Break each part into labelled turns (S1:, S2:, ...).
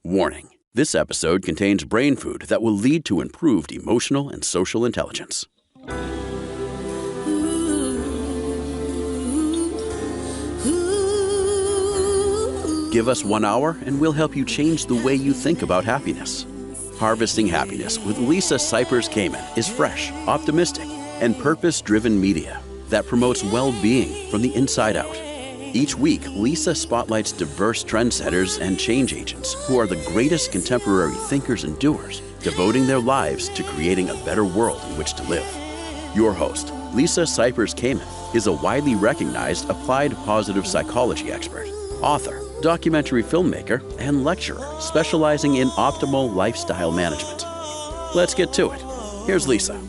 S1: Warning: this episode contains brain food that will lead to improved emotional and social intelligence. Give us 1 hour and we'll help you change the way you think about happiness. Harvesting Happiness with Lisa Cypers Kamen is fresh, optimistic, and purpose-driven media that promotes well-being from the inside out. Each week, Lisa spotlights diverse trendsetters and change agents who are the greatest contemporary thinkers and doers, devoting their lives to creating a better world in which to live. Your host, Lisa Cypers Kamen, is a widely recognized applied positive psychology expert, author, documentary filmmaker, and lecturer specializing in optimal lifestyle management. Let's get to it. Here's Lisa.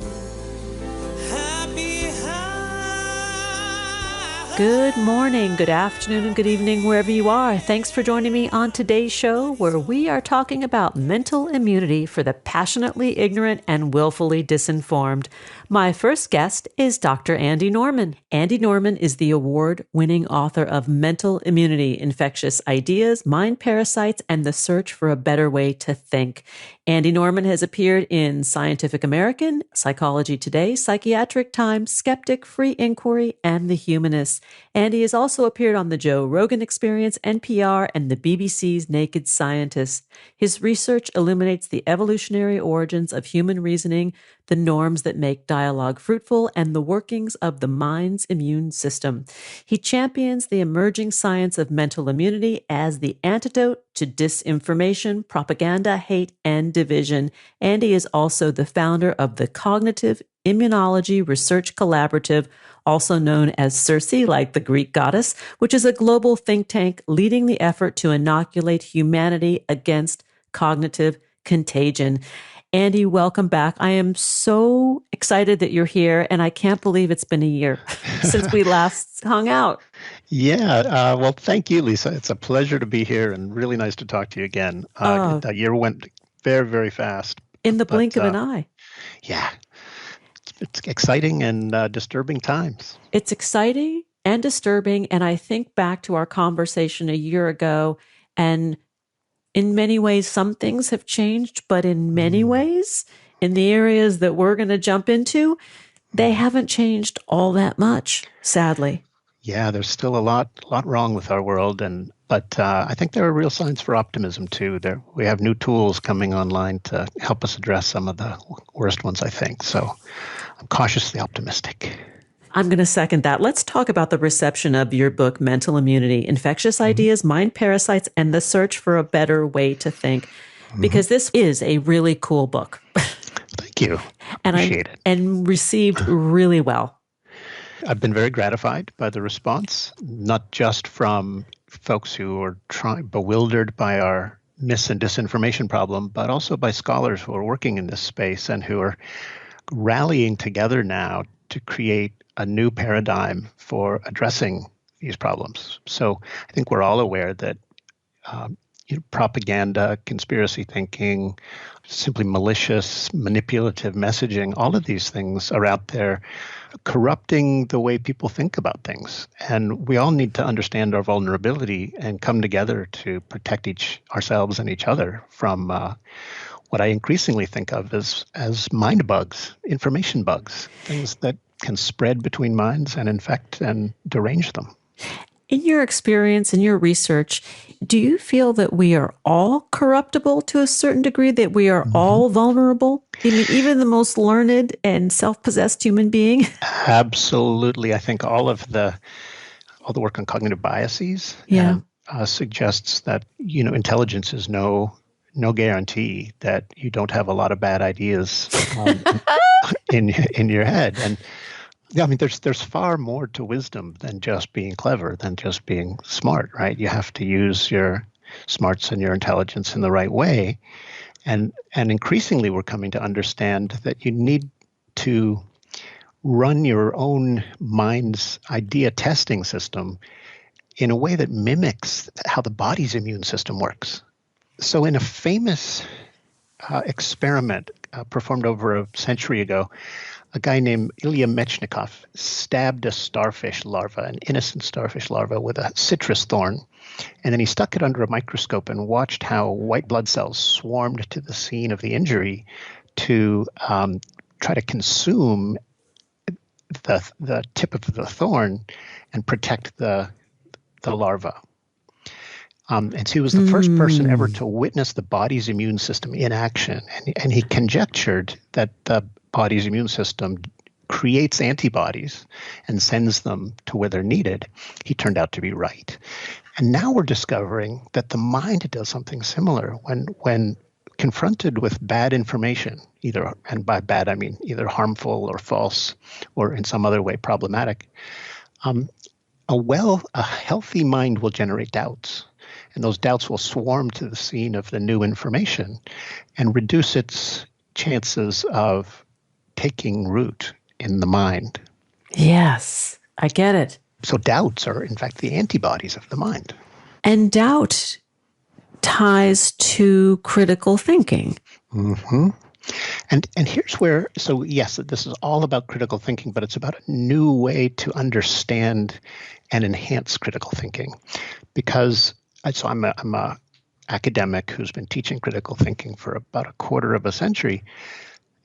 S2: Good morning, good afternoon, and good evening, wherever you are. Thanks for joining me on today's show, where we are talking about mental immunity for the passionately ignorant and willfully disinformed. My first guest is Dr. Andy Norman. Andy Norman is the award-winning author of Mental Immunity, Infectious Ideas, Mind Parasites, and the Search for a Better Way to Think. Andy Norman has appeared in Scientific American, Psychology Today, Psychiatric Times, Skeptic, Free Inquiry, and The Humanist. Andy has also appeared on the Joe Rogan Experience, NPR, and the BBC's Naked Scientist. His research illuminates the evolutionary origins of human reasoning, the norms that make dialogue fruitful, and the workings of the mind's immune system. He champions the emerging science of mental immunity as the antidote to disinformation, propaganda, hate, and division. Andy is also the founder of the Cognitive Immunology Research Collaborative, also known as Circe, like the Greek goddess, which is a global think tank leading the effort to inoculate humanity against cognitive contagion. Andy, welcome back. I am so excited that you're here, and I can't believe it's been a year since we last hung out.
S3: Yeah, well, thank you, Lisa. It's a pleasure to be here and really nice to talk to you again. That year went very, very fast.
S2: In the blink of an eye.
S3: Yeah, it's exciting and disturbing times.
S2: It's exciting and disturbing, and I think back to our conversation a year ago, and in many ways, some things have changed, but in many ways, in the areas that we're going to jump into, they haven't changed all that much, sadly.
S3: Yeah, there's still a lot wrong with our world, but I think there are real signs for optimism too. We have new tools coming online to help us address some of the worst ones, I think. So I'm cautiously optimistic.
S2: I'm going to second that. Let's talk about the reception of your book, Mental Immunity, Infectious Ideas, Mind Parasites, and the Search for a Better Way to Think, because this is a really cool book.
S3: Thank you. Appreciate it.
S2: And received really well.
S3: I've been very gratified by the response, not just from folks who are bewildered by our mis- and disinformation problem, but also by scholars who are working in this space and who are rallying together now to create a new paradigm for addressing these problems. So I think we're all aware that propaganda, conspiracy thinking, simply malicious, manipulative messaging, all of these things are out there corrupting the way people think about things. And we all need to understand our vulnerability and come together to protect ourselves and each other from what I increasingly think of as mind bugs, information bugs, things that can spread between minds and infect and derange them.
S2: In your experience, in your research, do you feel that we are all corruptible to a certain degree, that we are all vulnerable? I mean, even the most learned and self-possessed human being?
S3: Absolutely. I think all the work on cognitive biases suggests that, intelligence is no guarantee that you don't have a lot of bad ideas in your head. And I mean, there's far more to wisdom than just being clever, than just being smart, right? You have to use your smarts and your intelligence in the right way. And increasingly, we're coming to understand that you need to run your own mind's idea testing system in a way that mimics how the body's immune system works. So in a famous experiment performed over a century ago, a guy named Ilya Mechnikov stabbed a starfish larva, an innocent starfish larva, with a citrus thorn. And then he stuck it under a microscope and watched how white blood cells swarmed to the scene of the injury to try to consume the tip of the thorn and protect the larva. And so he was the first person ever to witness the body's immune system in action. And he conjectured that the body's immune system creates antibodies and sends them to where they're needed. He turned out to be right. And now we're discovering that the mind does something similar when confronted with bad information, and by bad I mean either harmful or false or in some other way problematic. A healthy mind will generate doubts, and those doubts will swarm to the scene of the new information and reduce its chances of taking root in the mind.
S2: Yes, I get it.
S3: So doubts are, in fact, the antibodies of the mind.
S2: And doubt ties to critical thinking.
S3: Mm-hmm. And here's where, so yes, this is all about critical thinking, but it's about a new way to understand and enhance critical thinking. Because I'm a academic who's been teaching critical thinking for about a quarter of a century.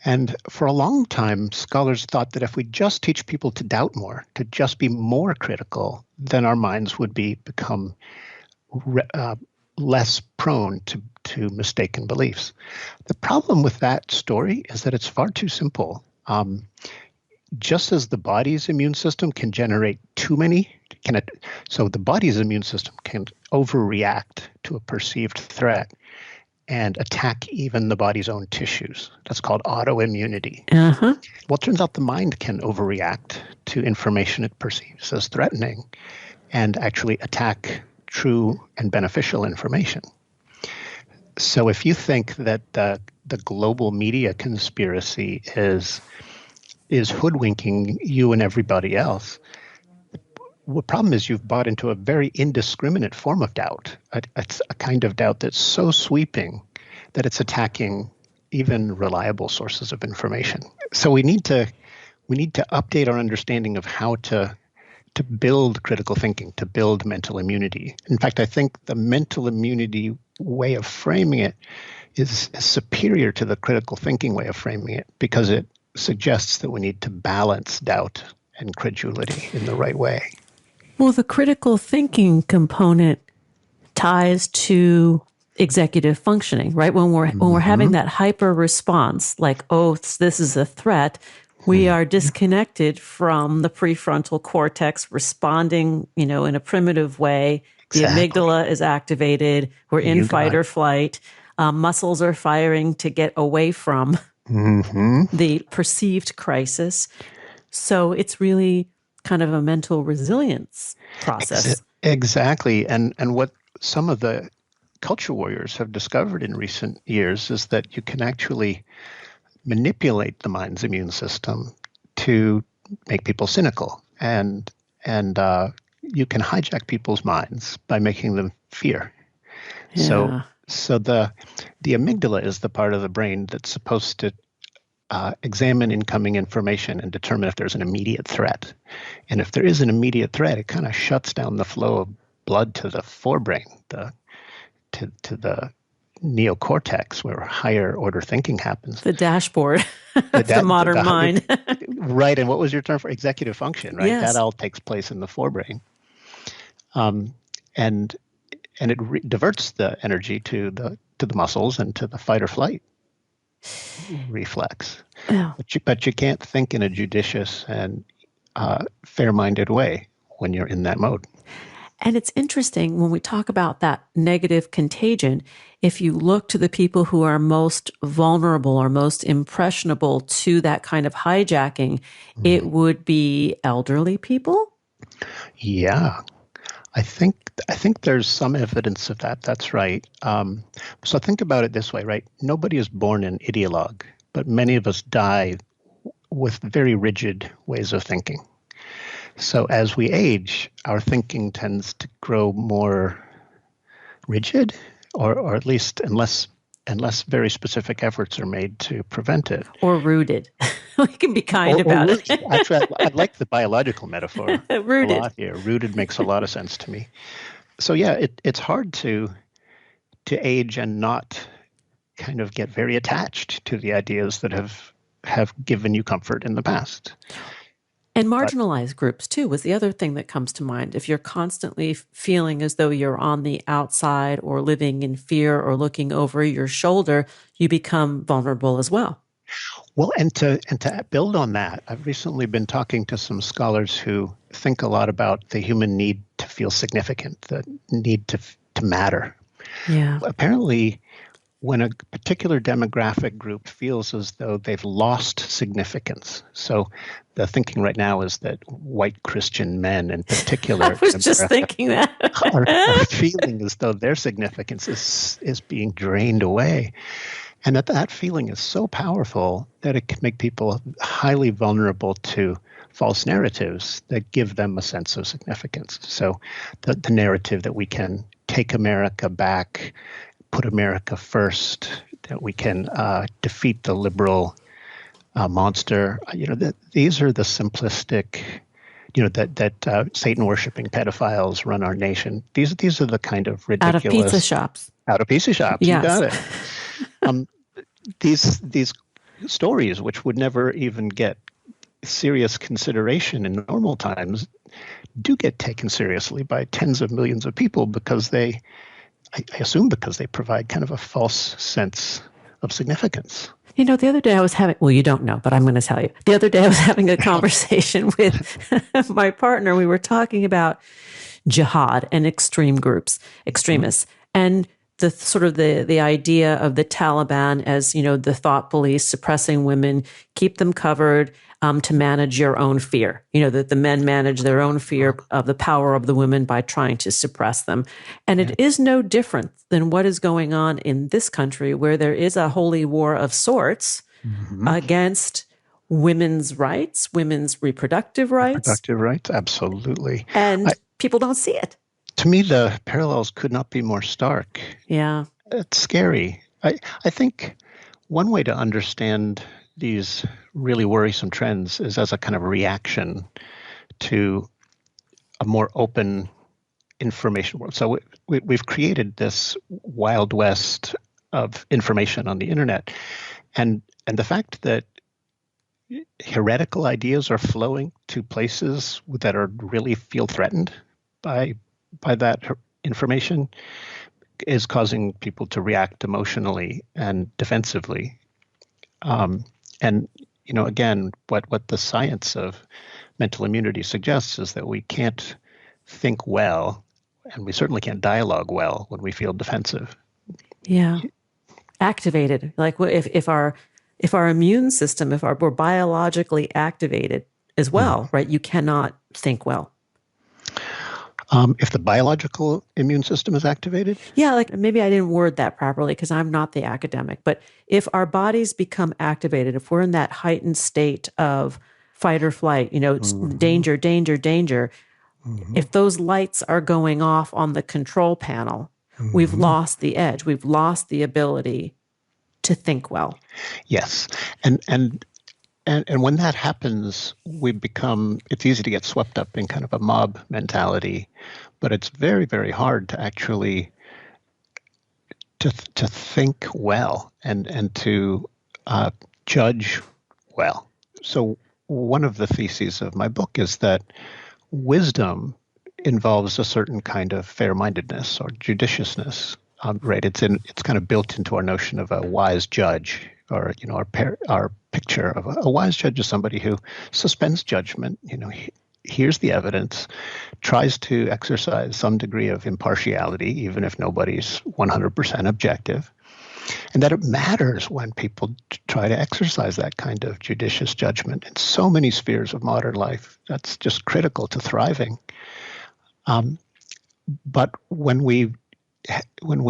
S3: And for a long time, scholars thought that if we just teach people to doubt more, to just be more critical, then our minds would become less prone to mistaken beliefs. The problem with that story is that it's far too simple. Just as the body's immune system can generate so the body's immune system can overreact to a perceived threat and attack even the body's own tissues. That's called autoimmunity.
S2: Uh-huh.
S3: Well, it turns out the mind can overreact to information it perceives as threatening and actually attack true and beneficial information. So if you think that the global media conspiracy is hoodwinking you and everybody else, the problem is you've bought into a very indiscriminate form of doubt. It's a kind of doubt that's so sweeping that it's attacking even reliable sources of information. So we need to update our understanding of how to build critical thinking, to build mental immunity. In fact, I think the mental immunity way of framing it is superior to the critical thinking way of framing it because it suggests that we need to balance doubt and credulity in the right way.
S2: Well, the critical thinking component ties to executive functioning, right? When we're having that hyper response, like, oh, this is a threat, we are disconnected from the prefrontal cortex responding, in a primitive way.
S3: Exactly.
S2: The amygdala is activated. We're in fight or flight. Muscles are firing to get away from the perceived crisis. So it's really kind of a mental resilience process.
S3: Exactly. And what some of the culture warriors have discovered in recent years is that you can actually manipulate the mind's immune system to make people cynical. And you can hijack people's minds by making them fear.
S2: Yeah.
S3: So the amygdala is the part of the brain that's supposed to examine incoming information and determine if there's an immediate threat. And if there is an immediate threat, it kind of shuts down the flow of blood to the forebrain, to the neocortex, where higher order thinking happens.
S2: The dashboard of the modern mind.
S3: Right. And what was your term for executive function, right?
S2: Yes.
S3: That all takes place in the forebrain. And it diverts the energy to the muscles and to the fight or flight reflex.
S2: Yeah.
S3: But you can't think in a judicious and fair-minded way when you're in that mode.
S2: And it's interesting when we talk about that negative contagion, if you look to the people who are most vulnerable or most impressionable to that kind of hijacking, it would be elderly people?
S3: Yeah. I think there's some evidence of that. That's right. So think about it this way, right? Nobody is born an ideologue, but many of us die with very rigid ways of thinking. So as we age, our thinking tends to grow more rigid, or at least unless very specific efforts are made to prevent it.
S2: Or rooted. We can be kind about
S3: rooted.
S2: it.
S3: Actually, I like the biological metaphor
S2: Rooted.
S3: a lot here. Rooted makes a lot of sense to me. So yeah, it's hard to age and not kind of get very attached to the ideas that have given you comfort in the past.
S2: And marginalized groups, too, was the other thing that comes to mind. If you're constantly feeling as though you're on the outside or living in fear or looking over your shoulder, you become vulnerable as well.
S3: Well, and to build on that, I've recently been talking to some scholars who think a lot about the human need to feel significant, the need to matter.
S2: Yeah.
S3: Apparently, when a particular demographic group feels as though they've lost significance. So the thinking right now is that white Christian men in particular
S2: I was just thinking that.
S3: are feeling as though their significance is being drained away. And that feeling is so powerful that it can make people highly vulnerable to false narratives that give them a sense of significance. So the narrative that we can take America back, put America first, that we can defeat the liberal monster. These are the simplistic, that Satan worshiping pedophiles run our nation. These are the kind of ridiculous
S2: Out of pizza shops.
S3: Out of pizza shops,
S2: yes.
S3: You got it. These stories, which would never even get serious consideration in normal times, do get taken seriously by tens of millions of people because I assume because they provide kind of a false sense of significance.
S2: The other day I was having, well, you don't know, but I'm going to tell you. The other day I was having a conversation with my partner. We were talking about jihad and extreme groups, extremists, and the sort of the idea of the Taliban as, the thought police suppressing women, keep them covered, to manage your own fear. That the men manage their own fear of the power of the women by trying to suppress them. And it is no different than what is going on in this country, where there is a holy war of sorts against women's rights, women's reproductive rights.
S3: Reproductive rights, absolutely.
S2: And people don't see it.
S3: To me, the parallels could not be more stark.
S2: Yeah.
S3: It's scary. I think one way to understand these really worrisome trends is as a kind of reaction to a more open information world. So we've created this Wild West of information on the internet. And the fact that heretical ideas are flowing to places that are really feel threatened by that information is causing people to react emotionally and defensively. And again, what the science of mental immunity suggests is that we can't think well, and we certainly can't dialogue well when we feel defensive.
S2: Yeah, activated. Like if our immune system, we're biologically activated as well, right? You cannot think well.
S3: If the biological immune system is activated?
S2: Yeah, like maybe I didn't word that properly because I'm not the academic, but if our bodies become activated, if we're in that heightened state of fight or flight, it's danger, danger, danger. If those lights are going off on the control panel, we've lost the edge. We've lost the ability to think well.
S3: Yes. And when that happens, it's easy to get swept up in kind of a mob mentality, but it's very, very hard to actually to think well and to judge well. So one of the theses of my book is that wisdom involves a certain kind of fair-mindedness or judiciousness. Right? It's kind of built into our notion of a wise judge, or our picture of a wise judge is somebody who suspends judgment. He hears the evidence, tries to exercise some degree of impartiality, even if nobody's 100% objective, and that it matters when people try to exercise that kind of judicious judgment in so many spheres of modern life. That's just critical to thriving. But when we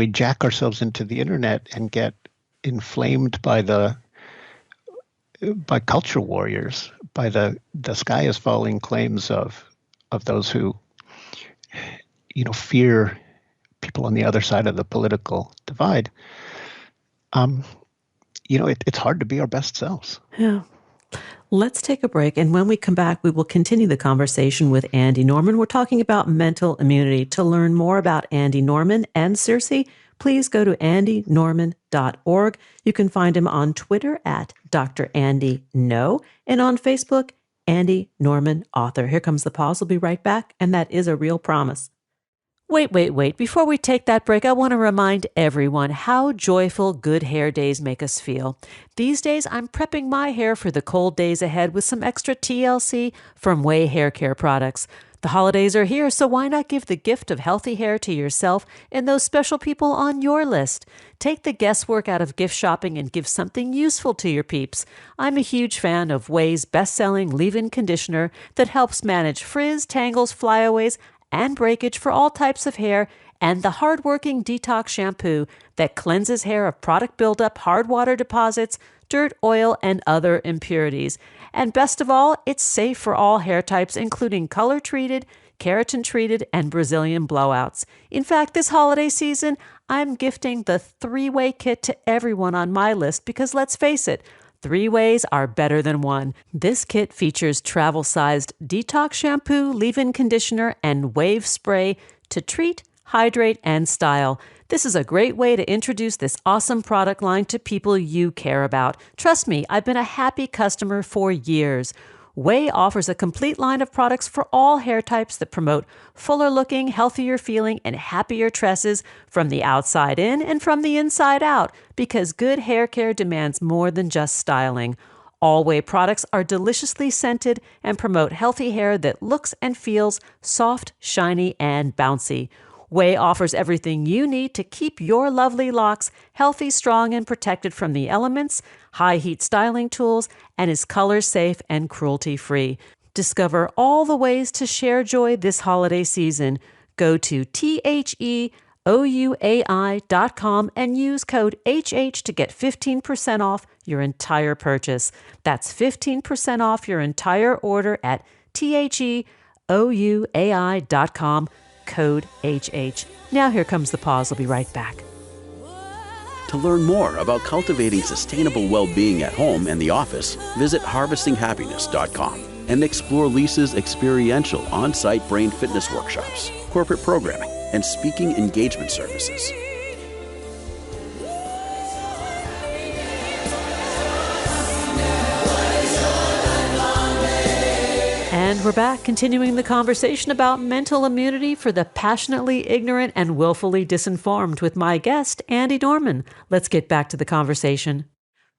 S3: jack ourselves into the internet and get inflamed by culture warriors, by the sky is falling claims of those who fear people on the other side of the political divide, it's hard to be our best selves.
S2: Yeah. Let's take a break. And when we come back, we will continue the conversation with Andy Norman. We're talking about mental immunity. To learn more about Andy Norman and Circe, please go to andynorman.org. You can find him on Twitter at Dr. Andy No, and on Facebook, Andy Norman Author. Here comes the pause. We'll be right back. And that is a real promise. Wait. Before we take that break, I want to remind everyone how joyful good hair days make us feel. These days, I'm prepping my hair for the cold days ahead with some extra TLC from Way Hair Care products. The holidays are here, so why not give the gift of healthy hair to yourself and those special people on your list? Take the guesswork out of gift shopping and give something useful to your peeps. I'm a huge fan of Way's best-selling leave-in conditioner that helps manage frizz, tangles, flyaways, and breakage for all types of hair, and the hard-working detox shampoo that cleanses hair of product buildup, hard water deposits, dirt, oil, and other impurities. And best of all, it's safe for all hair types, including color-treated, keratin-treated, and Brazilian blowouts. In fact, this holiday season, I'm gifting the 3-way kit to everyone on my list because, let's face it, 3 ways are better than one. This kit features travel-sized detox shampoo, leave-in conditioner, and wave spray to treat, hydrate, and style. This is a great way to introduce this awesome product line to people you care about. Trust me, I've been a happy customer for years. Way offers a complete line of products for all hair types that promote fuller looking, healthier feeling, and happier tresses from the outside in and from the inside out, because good hair care demands more than just styling. All Way products are deliciously scented and promote healthy hair that looks and feels soft, shiny, and bouncy. Way offers everything you need to keep your lovely locks healthy, strong, and protected from the elements, high heat styling tools, and is color safe and cruelty free. Discover all the ways to share joy this holiday season. Go to theouai.com and use code HH to get 15% off your entire purchase. That's 15% off your entire order at theouai.com. Code HH. Now here comes the pause. We'll be right back.
S1: To learn more about cultivating sustainable well-being at home and the office, visit harvestinghappiness.com and explore Lisa's experiential on-site brain fitness workshops, corporate programming, and speaking engagement services.
S2: And we're back, continuing the conversation about mental immunity for the passionately ignorant and willfully disinformed with my guest, Andy Norman. Let's get back to the conversation.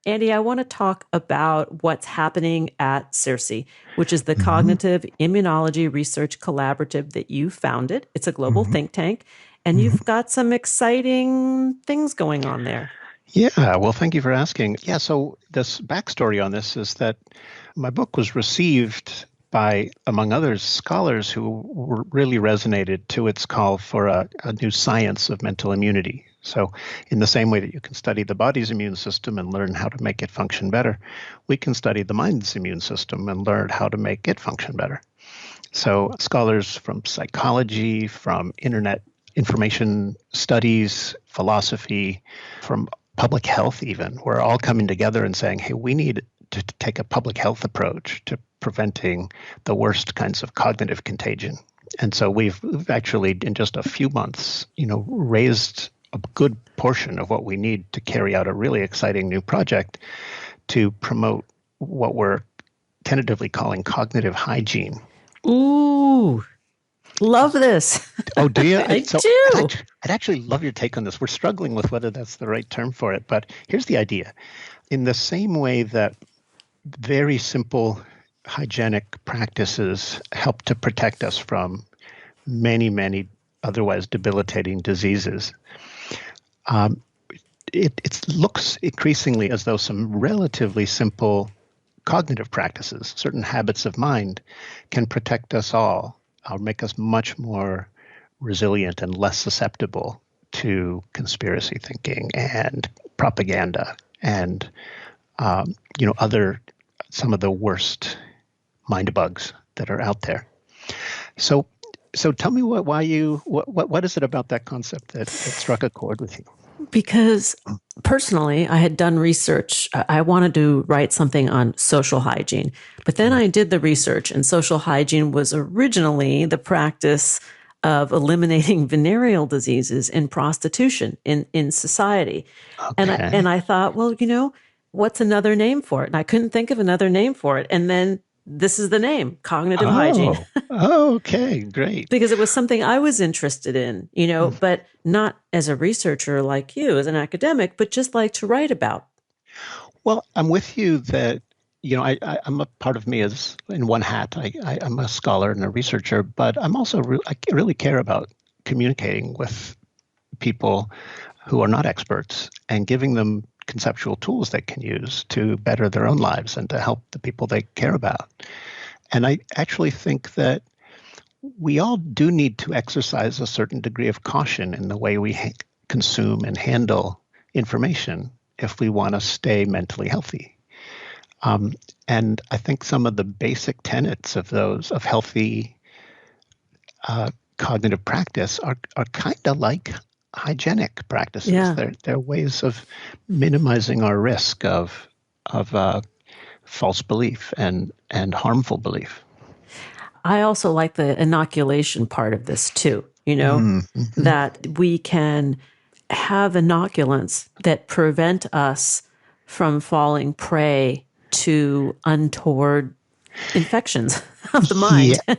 S2: Andy, I want to talk about what's happening at Circe, which is the Cognitive Immunology Research Collaborative that you founded. It's a global think tank, and you've got some exciting things going on there.
S3: Yeah, well, thank you for asking. Yeah, so this backstory on this is that my book was received by, among others, scholars who really resonated to its call for a new science of mental immunity. So in the same way that you can study the body's immune system and learn how to make it function better, we can study the mind's immune system and learn how to make it function better. So scholars from psychology, from internet information studies, philosophy, from public health even, we're all coming together and saying, hey, we need to take a public health approach to preventing the worst kinds of cognitive contagion. And so we've actually, in just a few months, raised a good portion of what we need to carry out a really exciting new project to promote what we're tentatively calling cognitive hygiene.
S2: Ooh, love this.
S3: Oh, do you?
S2: I do.
S3: I'd actually love your take on this. We're struggling with whether that's the right term for it, but here's the idea. In the same way that very simple hygienic practices help to protect us from many, many otherwise debilitating diseases, it looks increasingly as though some relatively simple cognitive practices, certain habits of mind, can protect us all, or make us much more resilient and less susceptible to conspiracy thinking and propaganda and some of the worst mind bugs that are out there. So tell me what is it about that concept that struck a chord with you?
S2: Because personally, I had done research. I wanted to write something on social hygiene, but then I did the research, and social hygiene was originally the practice of eliminating venereal diseases in prostitution in society.
S3: Okay.
S2: And I thought, well, what's another name for it? And I couldn't think of another name for it. And then this is the name, cognitive hygiene.
S3: Okay, great.
S2: Because it was something I was interested in, but not as a researcher like you, as an academic, but just like to write about.
S3: Well, I'm with you that, I'm a part of me is in one hat. I'm a scholar and a researcher, but I'm also I really care about communicating with people who are not experts and giving them conceptual tools they can use to better their own lives and to help the people they care about. And I actually think that we all do need to exercise a certain degree of caution in the way we consume and handle information if we want to stay mentally healthy. And I think some of the basic tenets of healthy cognitive practice are kind of like hygienic practices.
S2: Yeah.
S3: They're ways of minimizing our risk of false belief and harmful belief.
S2: I also like the inoculation part of this too, that we can have inoculants that prevent us from falling prey to untoward infections of the mind.
S3: Yeah.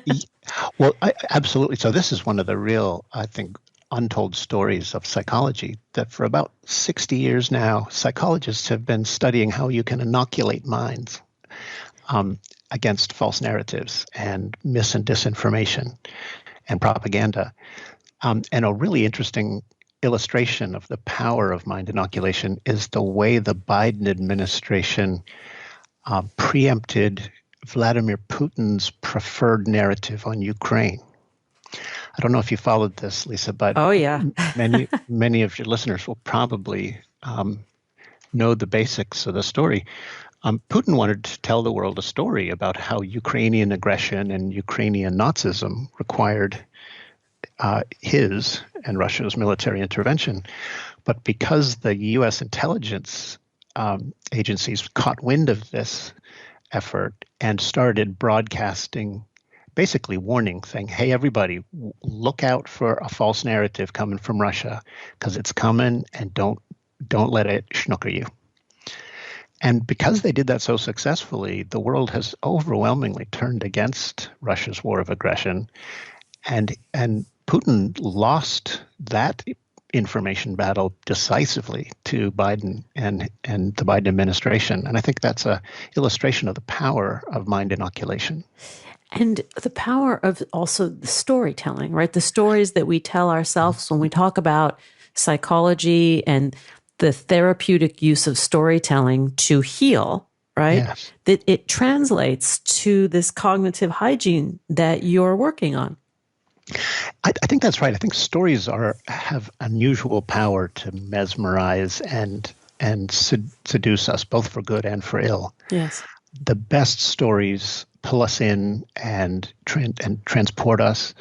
S3: Well, absolutely. So this is one of the real, I think, untold stories of psychology, that for about 60 years now, psychologists have been studying how you can inoculate minds against false narratives and mis and disinformation and propaganda. And a really interesting illustration of the power of mind inoculation is the way the Biden administration preempted Vladimir Putin's preferred narrative on Ukraine. I don't know if you followed this, Lisa, but
S2: oh yeah,
S3: many of your listeners will probably know the basics of the story. Putin wanted to tell the world a story about how Ukrainian aggression and Ukrainian Nazism required his and Russia's military intervention. But because the U.S. intelligence agencies caught wind of this effort and started broadcasting, basically warning, saying, hey, everybody, look out for a false narrative coming from Russia because it's coming, and don't let it schnooker you. And because they did that so successfully, the world has overwhelmingly turned against Russia's war of aggression. And Putin lost that information battle decisively to Biden and the Biden administration. And I think that's an illustration of the power of mind inoculation.
S2: And the power of also the storytelling, right? The stories that we tell ourselves when we talk about psychology and the therapeutic use of storytelling to heal, right?
S3: Yes.
S2: That it translates to this cognitive hygiene that you're working on.
S3: I think that's right. I think stories have unusual power to mesmerize and seduce us, both for good and for ill.
S2: Yes.
S3: The best stories pull us in and transport us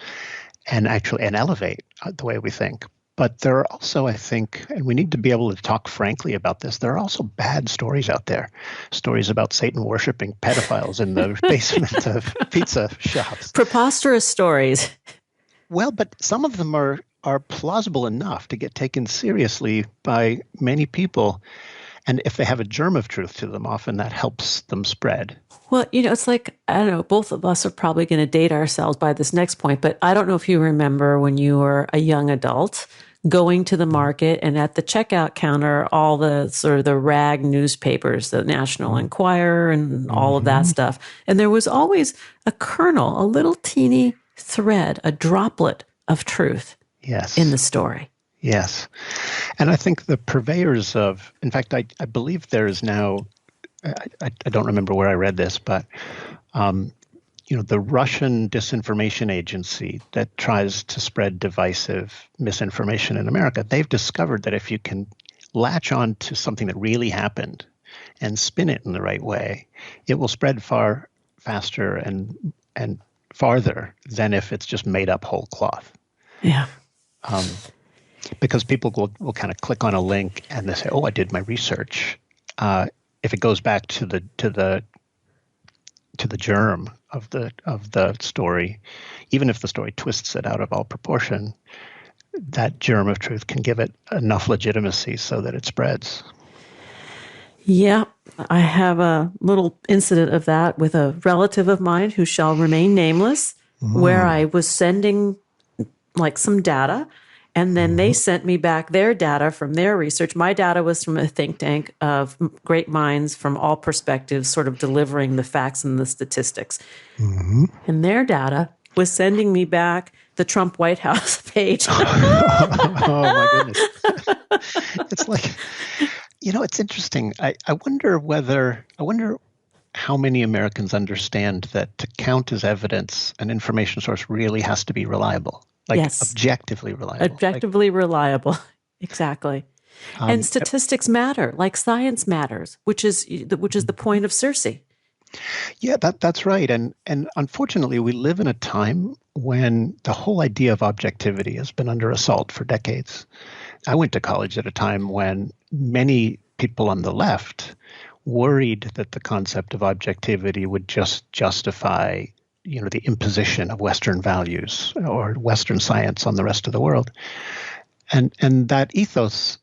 S3: and elevate the way we think. But there are also, I think, and we need to be able to talk frankly about this, there are also bad stories out there. Stories about Satan worshiping pedophiles in the basement of pizza shops.
S2: Preposterous stories.
S3: Well, but some of them are plausible enough to get taken seriously by many people. And if they have a germ of truth to them, often that helps them spread.
S2: Well, it's like, I don't know, both of us are probably going to date ourselves by this next point, but I don't know if you remember when you were a young adult going to the market and at the checkout counter, all the sort of the rag newspapers, the National Enquirer and all of that stuff. And there was always a kernel, a little teeny thread, a droplet of truth in the story.
S3: Yes. And I think the purveyors of, in fact, I believe there is now, I don't remember where I read this, but, the Russian disinformation agency that tries to spread divisive misinformation in America, they've discovered that if you can latch on to something that really happened and spin it in the right way, it will spread far faster and farther than if it's just made up whole cloth.
S2: Yeah.
S3: Because people will kind of click on a link and they say, "Oh, I did my research." If it goes back to the germ of the story, even if the story twists it out of all proportion, that germ of truth can give it enough legitimacy so that it spreads.
S2: Yeah, I have a little incident of that with a relative of mine who shall remain nameless, where I was sending like some data, and then they sent me back their data from their research. My data was from a think tank of great minds from all perspectives, sort of delivering the facts and the statistics. And their data was sending me back the Trump White House page.
S3: Oh my goodness. It's like, it's interesting. I wonder how many Americans understand that to count as evidence, an information source really has to be reliable. Like
S2: Yes.
S3: objectively reliable.
S2: Objectively reliable. Exactly. And statistics matter, like science matters, which is the point of Circe.
S3: Yeah, that's right. And unfortunately, we live in a time when the whole idea of objectivity has been under assault for decades. I went to college at a time when many people on the left worried that the concept of objectivity would just justify the imposition of Western values or Western science on the rest of the world. And that ethos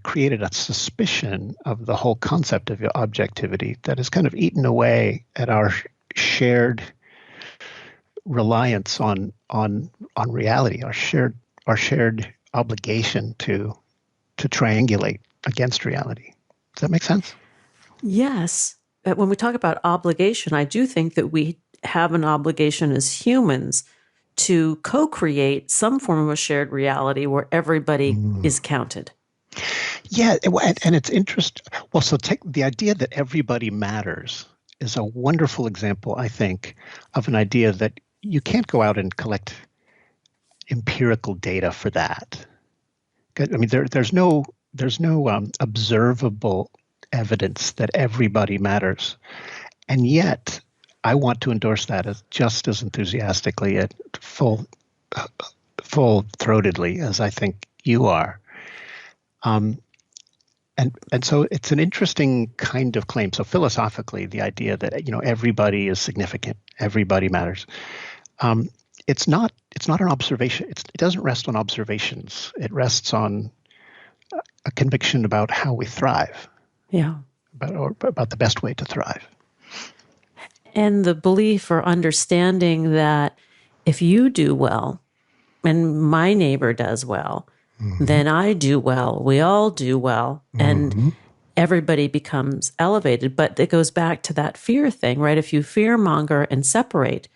S3: created a suspicion of the whole concept of objectivity that has kind of eaten away at our shared reliance on reality, our shared obligation to triangulate against reality. Does that make sense?
S2: Yes. But when we talk about obligation, I do think that we have an obligation as humans to co-create some form of a shared reality where everybody is counted.
S3: Yeah, and it's interesting. Well, so take the idea that everybody matters is a wonderful example, I think, of an idea that you can't go out and collect empirical data for that. I mean, there's no observable evidence that everybody matters, and yet I want to endorse that as just as enthusiastically and full-throatedly as I think you are. And so it's an interesting kind of claim. So philosophically, the idea that everybody is significant, everybody matters. It's not an observation. It doesn't rest on observations. It rests on a conviction about how we thrive.
S2: Yeah.
S3: About the best way to thrive.
S2: And the belief or understanding that if you do well and my neighbor does well, then I do well, we all do well, and everybody becomes elevated. But it goes back to that fear thing, right? If you fearmonger and separate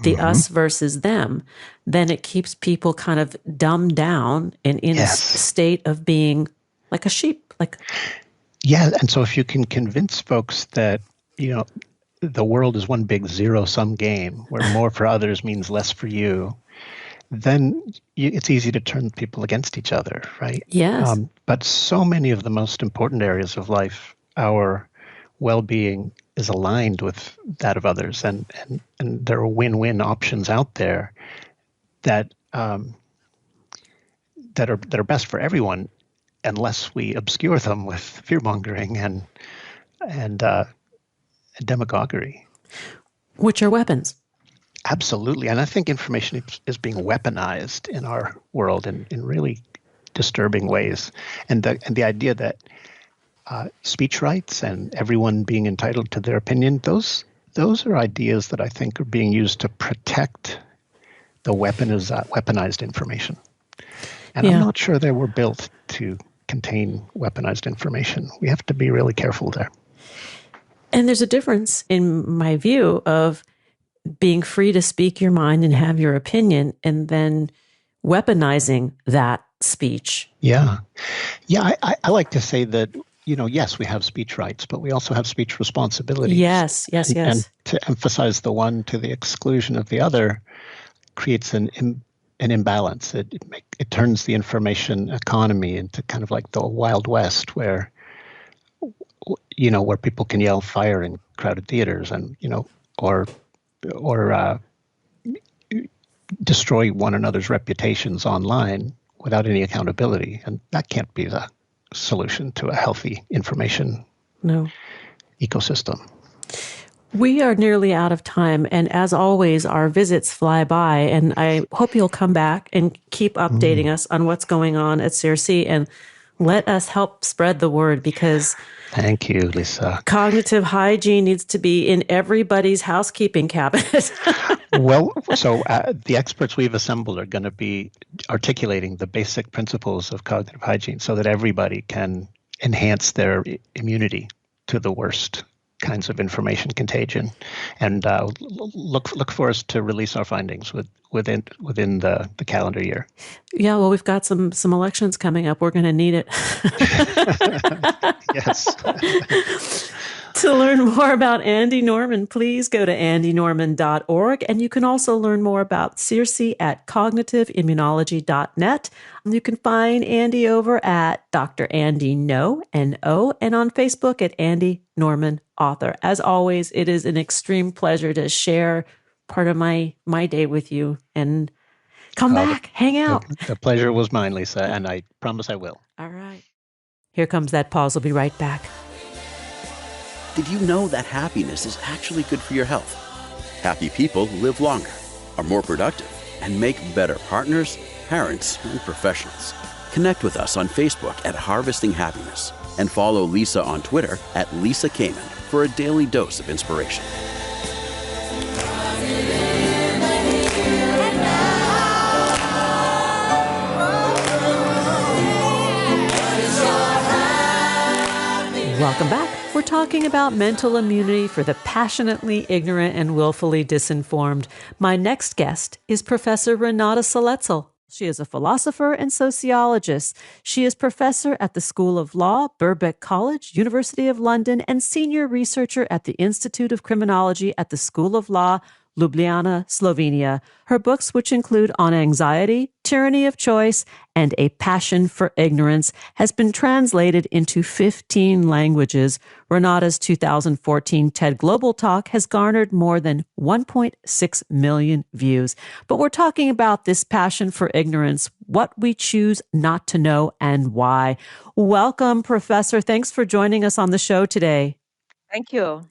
S2: the us versus them, then it keeps people kind of dumbed down and in a state of being like a sheep.
S3: Yeah, and so if you can convince folks that, the world is one big zero-sum game where more for others means less for you, then it's easy to turn people against each other, right?
S2: Yes.
S3: But so many of the most important areas of life, our well-being is aligned with that of others, and there are win-win options out there that are best for everyone, unless we obscure them with fear-mongering and demagoguery.
S2: Which are weapons.
S3: Absolutely. And I think information is being weaponized in our world in really disturbing ways. And the idea that speech rights and everyone being entitled to their opinion, those are ideas that I think are being used to protect the weaponized information. And I'm not sure they were built to contain weaponized information. We have to be really careful there.
S2: And there's a difference, in my view, of being free to speak your mind and have your opinion, and then weaponizing that speech.
S3: Yeah. I like to say that, yes, we have speech rights, but we also have speech responsibilities.
S2: Yes.
S3: And to emphasize the one to the exclusion of the other creates an imbalance. It turns the information economy into kind of like the Wild West, where people can yell fire in crowded theaters and, or destroy one another's reputations online without any accountability. And that can't be the solution to a healthy information ecosystem.
S2: We are nearly out of time, and as always, our visits fly by, and I hope you'll come back and keep updating us on what's going on at CRC, and let us help spread the word, because
S3: thank you, Lisa.
S2: Cognitive hygiene needs to be in everybody's housekeeping cabinet.
S3: Well, so the experts we've assembled are going to be articulating the basic principles of cognitive hygiene so that everybody can enhance their immunity to the worst kinds of information contagion, and look for us to release our findings within the calendar year.
S2: Yeah, well, we've got some elections coming up. We're going to need it.
S3: Yes.
S2: To learn more about Andy Norman, please go to andynorman.org. And you can also learn more about CIRCE at cognitivimmunology.net. You can find Andy over at Dr. Andy No, N-O, and on Facebook at Andy Norman Author. As always, it is an extreme pleasure to share part of my day with you. And come back, hang out.
S3: The pleasure was mine, Lisa, and I promise I will.
S2: All right. Here comes that pause. We'll be right back.
S1: Did you know that happiness is actually good for your health? Happy people live longer, are more productive, and make better partners, parents, and professionals. Connect with us on Facebook at Harvesting Happiness and follow Lisa on Twitter at Lisa Kamen for a daily dose of inspiration.
S2: Welcome back. We're talking about mental immunity for the passionately ignorant and willfully disinformed. My next guest is Professor Renata Salecl. She is a philosopher and sociologist. She is professor at the School of Law, Birkbeck College, University of London, and senior researcher at the Institute of Criminology at the School of Law, Ljubljana, Slovenia. Her books, which include On Anxiety, Tyranny of Choice, and A Passion for Ignorance, has been translated into 15 languages. Renata's 2014 TED Global Talk has garnered more than 1.6 million views. But we're talking about this passion for ignorance, what we choose not to know, and why. Welcome, Professor. Thanks for joining us on the show today.
S4: Thank you.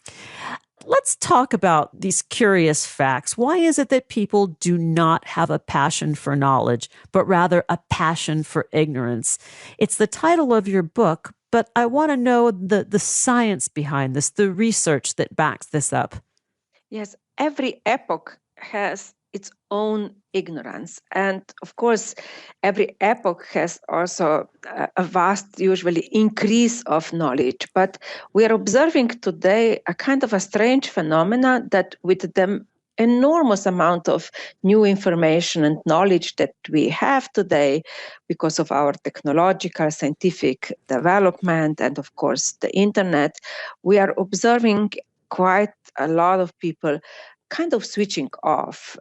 S2: Let's talk about these curious facts. Why is it that people do not have a passion for knowledge, but rather a passion for ignorance? It's the title of your book, but I want to know the science behind this, the research that backs this up.
S4: Yes, every epoch has its own ignorance. And of course, every epoch has also a vast, usually increase of knowledge. But we are observing today a kind of a strange phenomena that with the enormous amount of new information and knowledge that we have today because of our technological, scientific development, and of course the internet, we are observing quite a lot of people kind of switching off,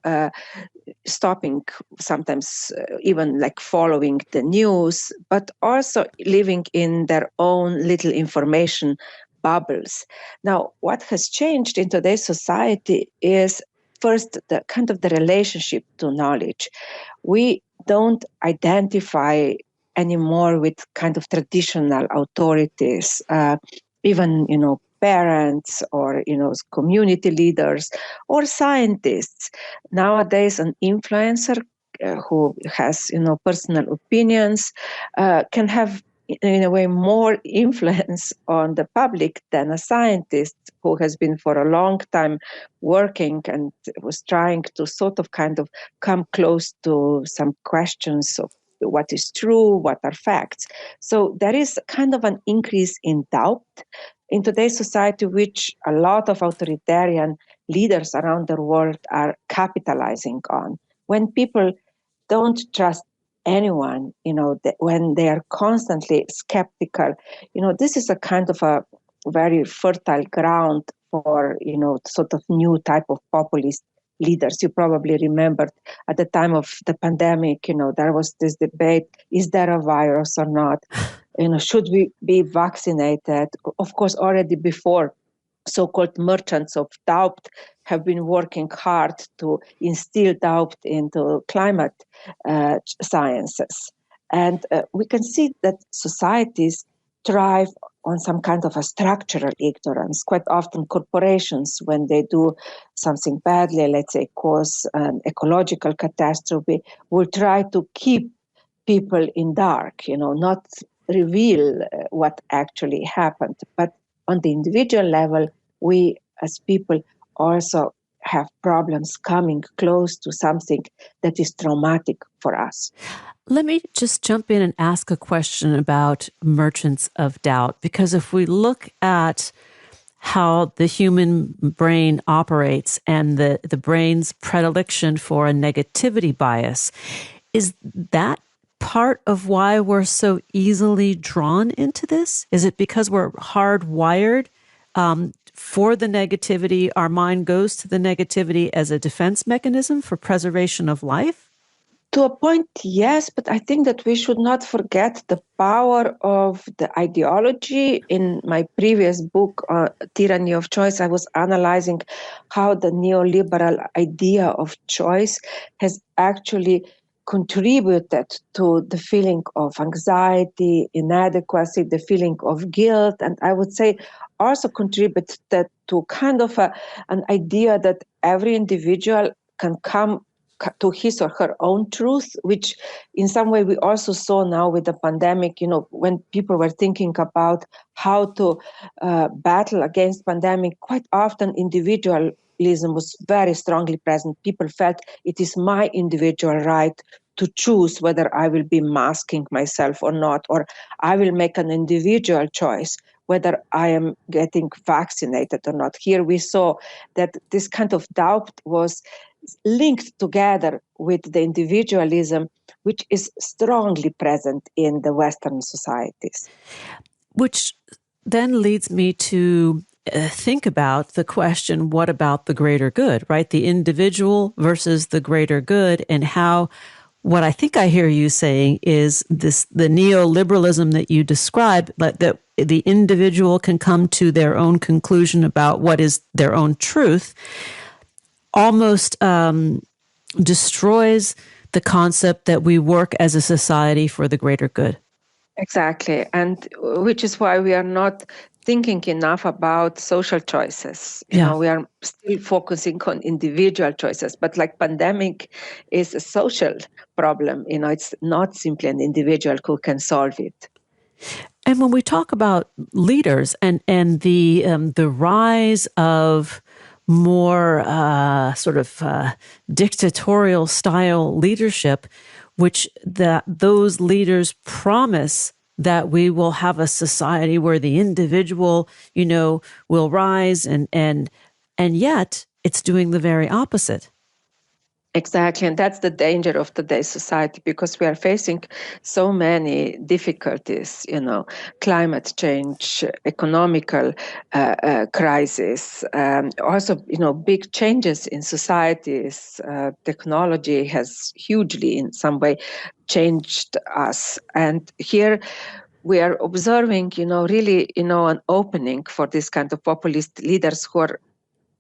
S4: stopping, sometimes even like following the news, but also living in their own little information bubbles. Now, what has changed in today's society is first the kind of the relationship to knowledge. We don't identify anymore with kind of traditional authorities, even, parents or, community leaders or scientists. Nowadays, an influencer who has, personal opinions can have, in a way, more influence on the public than a scientist who has been for a long time working and was trying to sort of kind of come close to some questions of what is true, what are facts. So there is kind of an increase in doubt in today's society, which a lot of authoritarian leaders around the world are capitalizing on. When people don't trust anyone, when they are constantly skeptical, this is a kind of a very fertile ground for, sort of new type of populist leaders. You probably remembered at the time of the pandemic, there was this debate, is there a virus or not? Should we be vaccinated? Of course, already before, so-called merchants of doubt have been working hard to instill doubt into climate sciences. And we can see that societies thrive on some kind of a structural ignorance. Quite often corporations, when they do something badly, let's say cause an ecological catastrophe, will try to keep people in dark, not reveal what actually happened. But on the individual level, we as people also have problems coming close to something that is traumatic for us.
S2: Let me just jump in and ask a question about merchants of doubt, because if we look at how the human brain operates and the brain's predilection for a negativity bias, is that part of why we're so easily drawn into this? Is it because we're hardwired for the negativity? Our mind goes to the negativity as a defense mechanism for preservation of life?
S4: To a point, yes, but I think that we should not forget the power of the ideology. In my previous book, Tyranny of Choice, I was analyzing how the neoliberal idea of choice has actually contributed to the feeling of anxiety, inadequacy, the feeling of guilt, and I would say also contributed to kind of an idea that every individual can come to his or her own truth, which in some way we also saw now with the pandemic, when people were thinking about how to battle against pandemic, quite often individualism was very strongly present. People felt it is my individual right to choose whether I will be masking myself or not, or I will make an individual choice whether I am getting vaccinated or not. Here we saw that this kind of doubt was linked together with the individualism, which is strongly present in the Western societies.
S2: Which then leads me to think about the question, what about the greater good, right? The individual versus the greater good, and how what I think I hear you saying is the neoliberalism that you describe, that the individual can come to their own conclusion about what is their own truth, almost destroys the concept that we work as a society for the greater good.
S4: Exactly, and which is why we are not thinking enough about social choices. We are still focusing on individual choices, but like pandemic is a social problem. It's not simply an individual who can solve it.
S2: And when we talk about leaders and the rise of more dictatorial style leadership, which those leaders promise that we will have a society where the individual, will rise, and yet it's doing the very opposite.
S4: Exactly, and that's the danger of today's society, because we are facing so many difficulties, climate change, economical crisis, also, big changes in societies. Technology has hugely, in some way, changed us. And here we are observing, really, an opening for this kind of populist leaders who are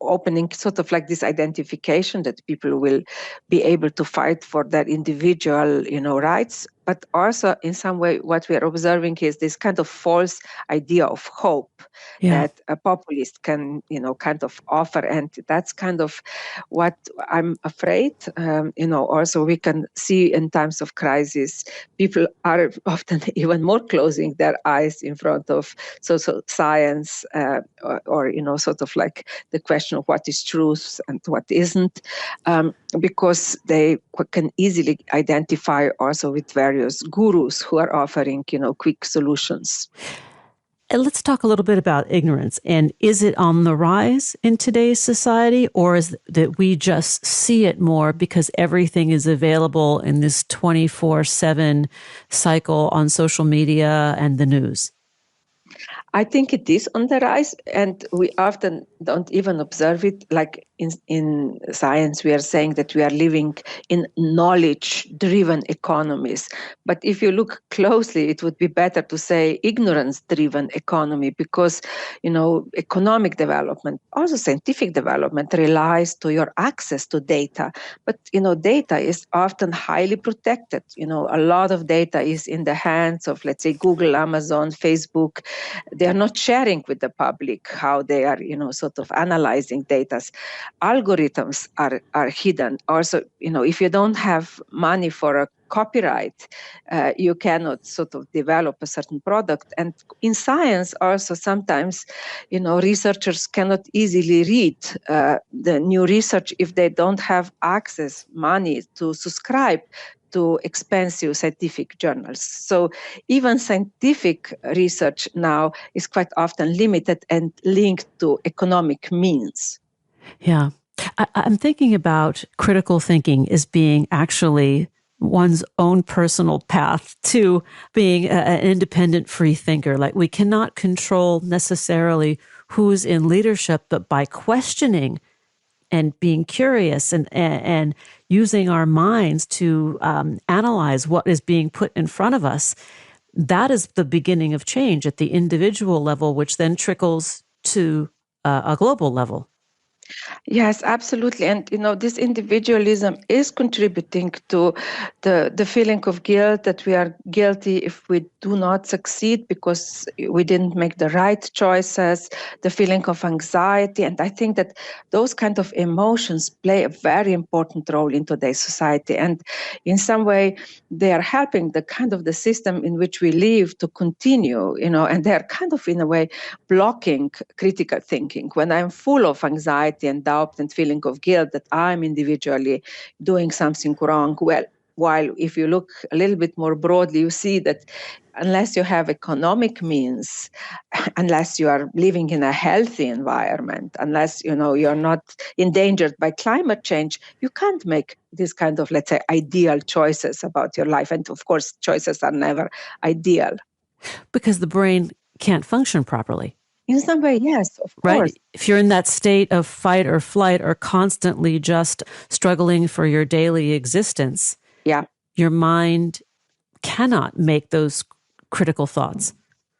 S4: opening sort of like this identification that people will be able to fight for their individual, rights. But also, in some way, what we are observing is this kind of false idea of hope that a populist can, kind of offer. And that's kind of what I'm afraid. Also we can see in times of crisis, people are often even more closing their eyes in front of social science or sort of like the question of what is truth and what isn't, because they can easily identify also with various gurus who are offering, quick solutions.
S2: And let's talk a little bit about ignorance. And is it on the rise in today's society, or is it that we just see it more because everything is available in this 24/7 cycle on social media and the news?
S4: I think it is on the rise, and we often don't even observe it. Like in science, we are saying that we are living in knowledge-driven economies. But if you look closely, it would be better to say ignorance-driven economy, because, economic development, also scientific development, relies to your access to data. But, data is often highly protected. A lot of data is in the hands of, let's say, Google, Amazon, Facebook. They are not sharing with the public how they are, sort of analyzing data. Algorithms are hidden. Also, if you don't have money for a copyright, you cannot sort of develop a certain product. And in science also sometimes, researchers cannot easily read the new research if they don't have access, money to subscribe to expensive scientific journals. So even scientific research now is quite often limited and linked to economic means.
S2: Yeah. I'm thinking about critical thinking as being actually one's own personal path to being an independent free thinker. Like, we cannot control necessarily who's in leadership, but by questioning and being curious and using our minds to analyze what is being put in front of us, that is the beginning of change at the individual level, which then trickles to a global level.
S4: Yes, absolutely. And, this individualism is contributing to the feeling of guilt, that we are guilty if we do not succeed because we didn't make the right choices, the feeling of anxiety. And I think that those kind of emotions play a very important role in today's society. And in some way, they are helping the system in which we live to continue, and they are kind of, in a way, blocking critical thinking. When I'm full of anxiety and doubt and feeling of guilt that I'm individually doing something wrong, while if you look a little bit more broadly, you see that unless you have economic means, unless you are living in a healthy environment, unless you're not endangered by climate change, you can't make this kind of, let's say, ideal choices about your life. And of course, choices are never ideal.
S2: Because the brain can't function properly.
S4: In some way, yes, of course.
S2: Right? If you're in that state of fight or flight or constantly just struggling for your daily existence, your mind cannot make those critical thoughts.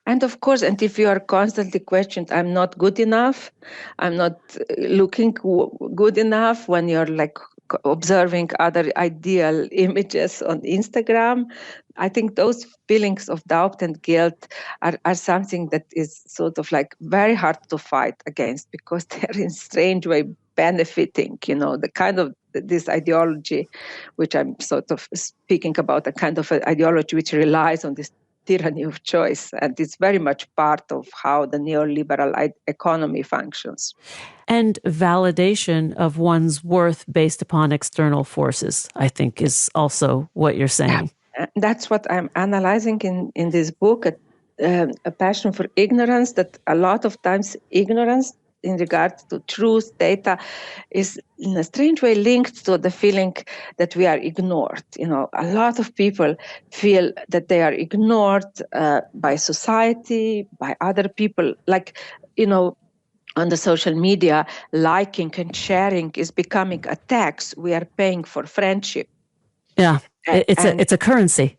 S4: And of course, and if you are constantly questioned, I'm not good enough, I'm not looking good enough, when you're like observing other ideal images on Instagram, I think those feelings of doubt and guilt are something that is sort of like very hard to fight against, because they're in strange way benefiting, the kind of this ideology, which I'm sort of speaking about, a kind of ideology which relies on this tyranny of choice. And it's very much part of how the neoliberal economy functions.
S2: And validation of one's worth based upon external forces, I think, is also what you're saying.
S4: Yeah. That's what I'm analyzing in this book, a passion for ignorance, that a lot of times ignorance in regard to truth, data, is in a strange way linked to the feeling that we are ignored. A lot of people feel that they are ignored by society, by other people. Like, on the social media, liking and sharing is becoming a tax. We are paying for friendship.
S2: Yeah, it's a currency.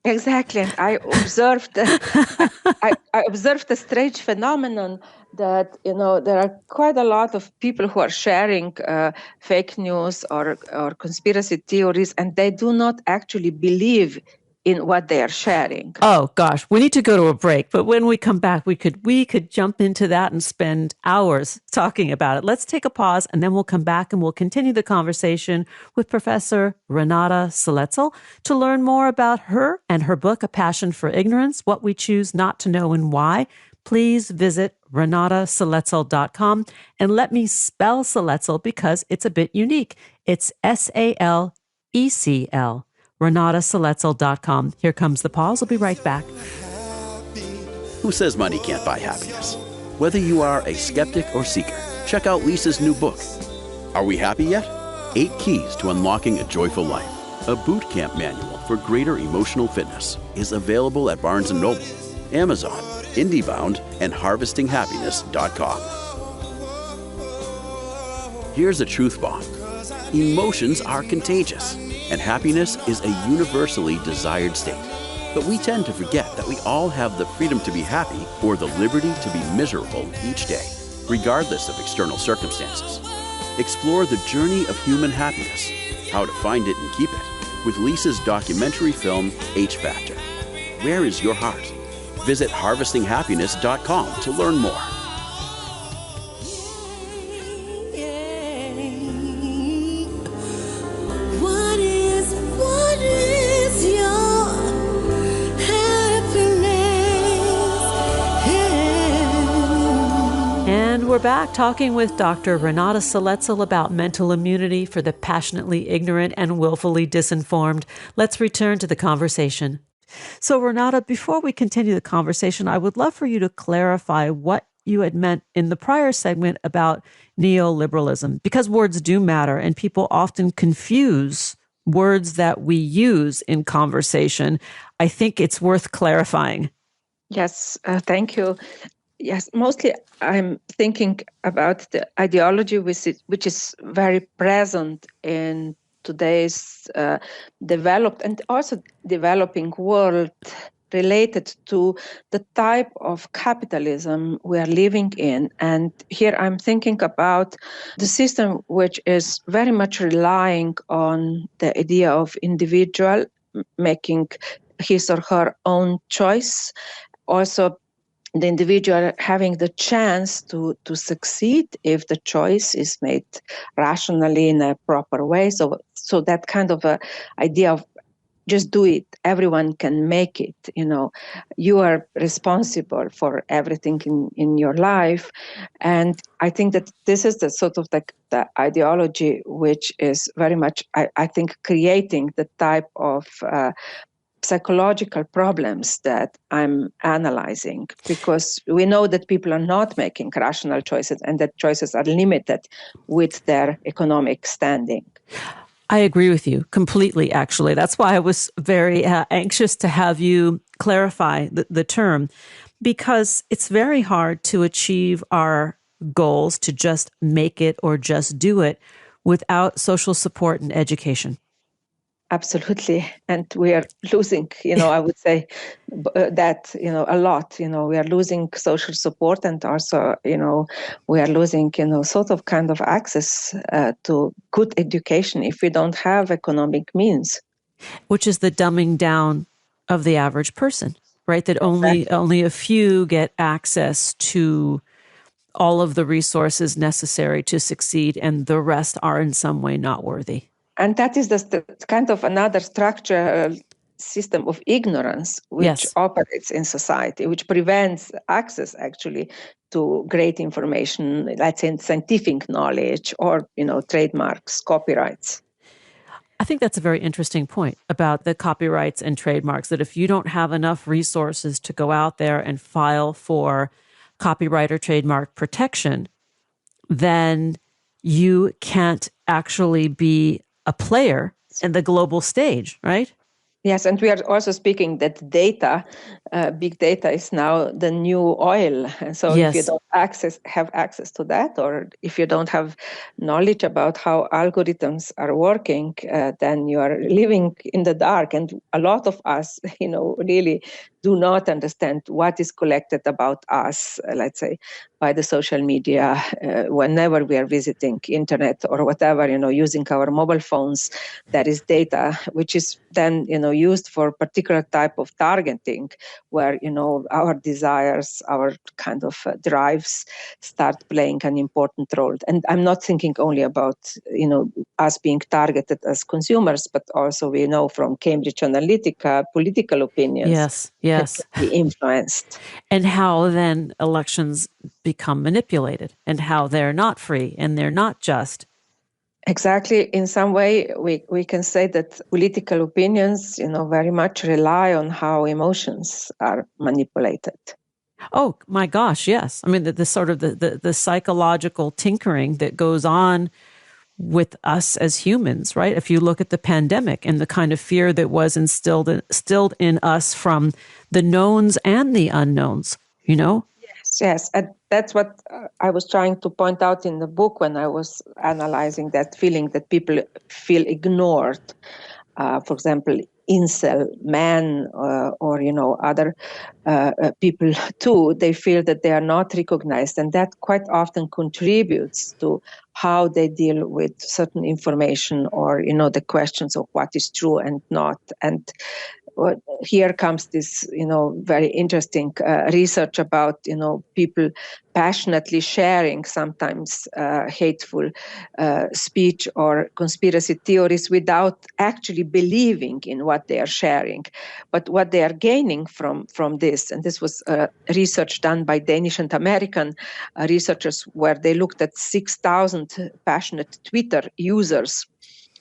S4: Exactly, and I observed I observed a strange phenomenon that there are quite a lot of people who are sharing fake news or conspiracy theories, and they do not actually believe in what they are sharing.
S2: Oh gosh, we need to go to a break, but when we come back, we could jump into that and spend hours talking about it. Let's take a pause, and then we'll come back and we'll continue the conversation with Professor Renata Salecl to learn more about her and her book, A Passion for Ignorance, What We Choose Not to Know and Why. Please visit RenataSalecl.com and let me spell Salecl because it's a bit unique. It's SALECL. RenataSalecl.com. Here comes the pause. We'll be right back.
S1: Who says money can't buy happiness? Whether you are a skeptic or seeker, check out Lisa's new book. Are we happy yet? 8 Keys to Unlocking a Joyful Life. A boot camp manual for greater emotional fitness is available at Barnes & Noble, Amazon, IndieBound, and HarvestingHappiness.com. Here's a truth bomb. Emotions are contagious, and happiness is a universally desired state. But we tend to forget that we all have the freedom to be happy or the liberty to be miserable each day, regardless of external circumstances. Explore the journey of human happiness, how to find it and keep it, with Lisa's documentary film, H Factor. Where is your heart? Visit HarvestingHappiness.com to learn more.
S2: And we're back talking with Dr. Renata Salecl about mental immunity for the passionately ignorant and willfully disinformed. Let's return to the conversation. So, Renata, before we continue the conversation, I would love for you to clarify what you had meant in the prior segment about neoliberalism, because words do matter and people often confuse words that we use in conversation. I think it's worth clarifying.
S4: Yes, thank you. Yes, mostly I'm thinking about the ideology which is very present in today's developed and also developing world related to the type of capitalism we are living in. And here I'm thinking about the system which is very much relying on the idea of individual making his or her own choice. Also, the individual having the chance to succeed if the choice is made rationally in a proper way. So that kind of a idea of just do it, everyone can make it, you are responsible for everything in your life. And I think that this is the sort of the ideology which is very much, I think, creating the type of psychological problems that I'm analyzing, because we know that people are not making rational choices and that choices are limited with their economic standing.
S2: I agree with you completely, actually. That's why I was very anxious to have you clarify the term, because it's very hard to achieve our goals, to just make it or just do it without social support and education.
S4: Absolutely. And we are losing, I would say that, a lot, we are losing social support, and also, we are losing, sort of kind of access to good education if we don't have economic means.
S2: Which is the dumbing down of the average person, right? That only a few get access to all of the resources necessary to succeed, and the rest are in some way not worthy.
S4: And that is the kind of another structural system of ignorance which operates in society, which prevents access actually to great information, let's say scientific knowledge or, trademarks, copyrights.
S2: I think that's a very interesting point about the copyrights and trademarks, that if you don't have enough resources to go out there and file for copyright or trademark protection, then you can't actually be a player in the global stage, right?
S4: Yes, and we are also speaking that data, big data is now the new oil. And so if you don't have access to that, or if you don't have knowledge about how algorithms are working, then you are living in the dark. And a lot of us, really do not understand what is collected about us, let's say, by the social media, whenever we are visiting internet or whatever, using our mobile phones, there is data, which is then, used for particular type of targeting, where, our desires, our kind of drives start playing an important role. And I'm not thinking only about, us being targeted as consumers, but also we know from Cambridge Analytica, political opinions.
S2: Yes.
S4: Be influenced.
S2: And how then elections become manipulated, and how they're not free and they're not just.
S4: Exactly. In some way, we can say that political opinions, very much rely on how emotions are manipulated.
S2: Oh, my gosh, yes. I mean, the sort of the psychological tinkering that goes on with us as humans, right? If you look at the pandemic and the kind of fear that was instilled in us from the knowns and the unknowns,
S4: Yes. And that's what I was trying to point out in the book when I was analyzing that feeling that people feel ignored. For example, incel men or other people too, they feel that they are not recognized, and that quite often contributes to how they deal with certain information or the questions of what is true and not. And here comes this very interesting research about people passionately sharing sometimes hateful speech or conspiracy theories without actually believing in what they are sharing, but what they are gaining from this. And this was research done by Danish and American researchers, where they looked at 6,000 passionate Twitter users.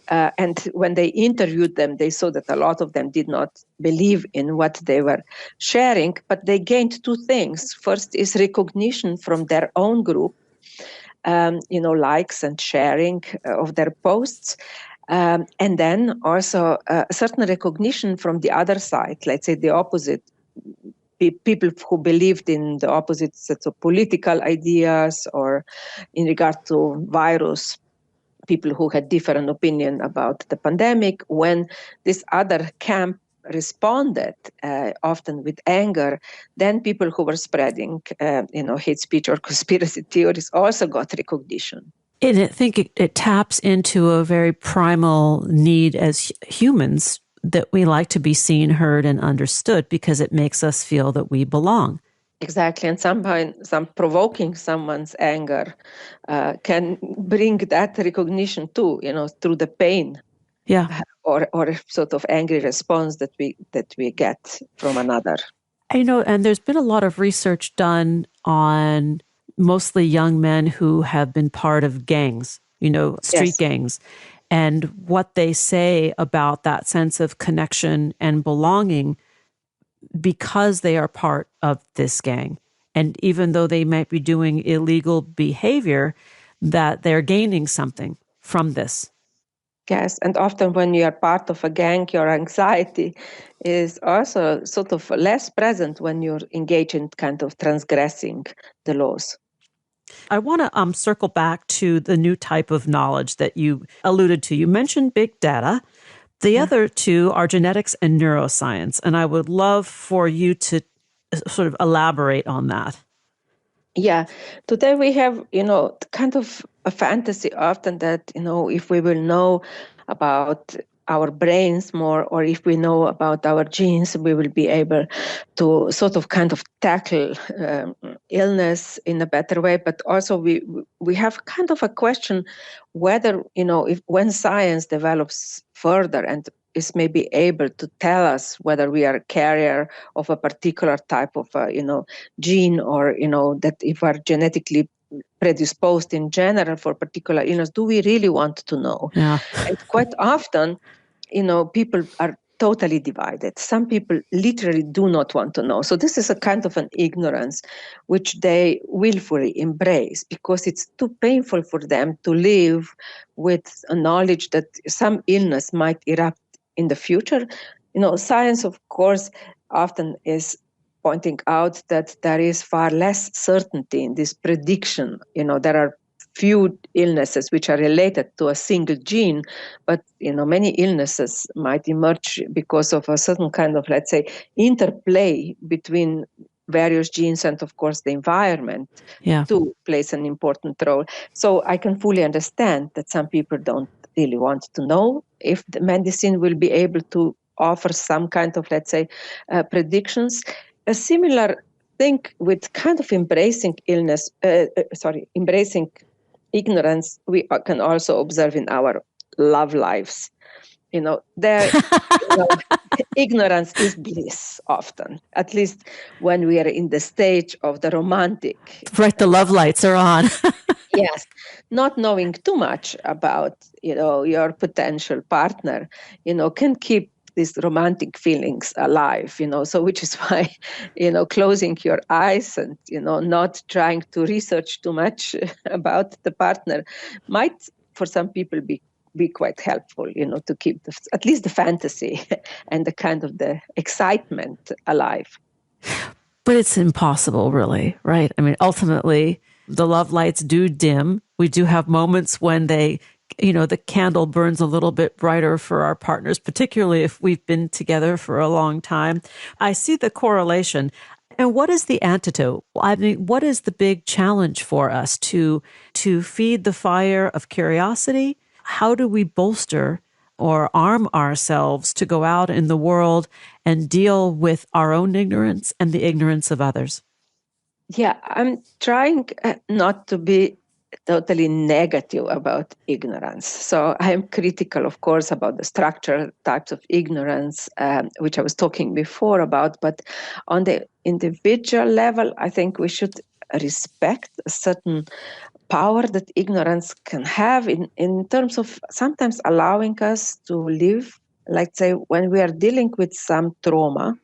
S4: And when they interviewed them, they saw that a lot of them did not believe in what they were sharing, but they gained two things. First is recognition from their own group, likes and sharing of their posts. And then also a certain recognition from the other side, let's say the opposite. People who believed in the opposite sets of political ideas or in regard to virus, people who had different opinion about the pandemic, when this other camp responded, often with anger, then people who were spreading, hate speech or conspiracy theories also got recognition.
S2: And I think it taps into a very primal need as humans that we like to be seen, heard, and understood, because it makes us feel that we belong.
S4: Exactly, and some provoking someone's anger can bring that recognition too, through the pain, or a sort of angry response that we get from another.
S2: And there's been a lot of research done on mostly young men who have been part of gangs, street gangs, and what they say about that sense of connection and belonging, because they are part of this gang. And even though they might be doing illegal behavior, that they're gaining something from this.
S4: Yes, and often when you are part of a gang, your anxiety is also sort of less present when you're engaged in kind of transgressing the laws.
S2: I want to circle back to the new type of knowledge that you alluded to. You mentioned big data. The other two are genetics and neuroscience, and I would love for you to sort of elaborate on that.
S4: Yeah, today we have, kind of a fantasy often that, if we will know about our brains more, or if we know about our genes, we will be able to sort of kind of tackle illness in a better way. But also we have kind of a question whether, if when science develops further and is maybe able to tell us whether we are a carrier of a particular type of, gene, or, that if we are genetically predisposed in general for particular illness, do we really want to know?
S2: Yeah.
S4: And quite often, people are totally divided. Some people literally do not want to know. So this is a kind of an ignorance which they willfully embrace, because it's too painful for them to live with a knowledge that some illness might erupt in the future. Science, of course, often is pointing out that there is far less certainty in this prediction. There are few illnesses which are related to a single gene, but many illnesses might emerge because of a certain kind of, let's say, interplay between various genes, and of course the environment too plays an important role. So I can fully understand that some people don't really want to know if the medicine will be able to offer some kind of, let's say, predictions. A similar thing with kind of embracing embracing ignorance, we can also observe in our love lives. Ignorance is bliss often, at least when we are in the stage of the romantic.
S2: Right, the love lights are on.
S4: Yes, not knowing too much about, your potential partner, can keep these romantic feelings alive, so which is why, closing your eyes and, not trying to research too much about the partner might, for some people, be quite helpful, to keep at least the fantasy and the kind of the excitement alive.
S2: But it's impossible, really, right? I mean, ultimately, the love lights do dim. We do have moments when the candle burns a little bit brighter for our partners, particularly if we've been together for a long time. I see the correlation. And what is the antidote? I mean, what is the big challenge for us to feed the fire of curiosity? How do we bolster or arm ourselves to go out in the world and deal with our own ignorance and the ignorance of others?
S4: Yeah, I'm trying not to be totally negative about ignorance. So I am critical, of course, about the structural types of ignorance, which I was talking before about. But on the individual level, I think we should respect a certain power that ignorance can have in terms of sometimes allowing us to live, let's say, when we are dealing with some trauma.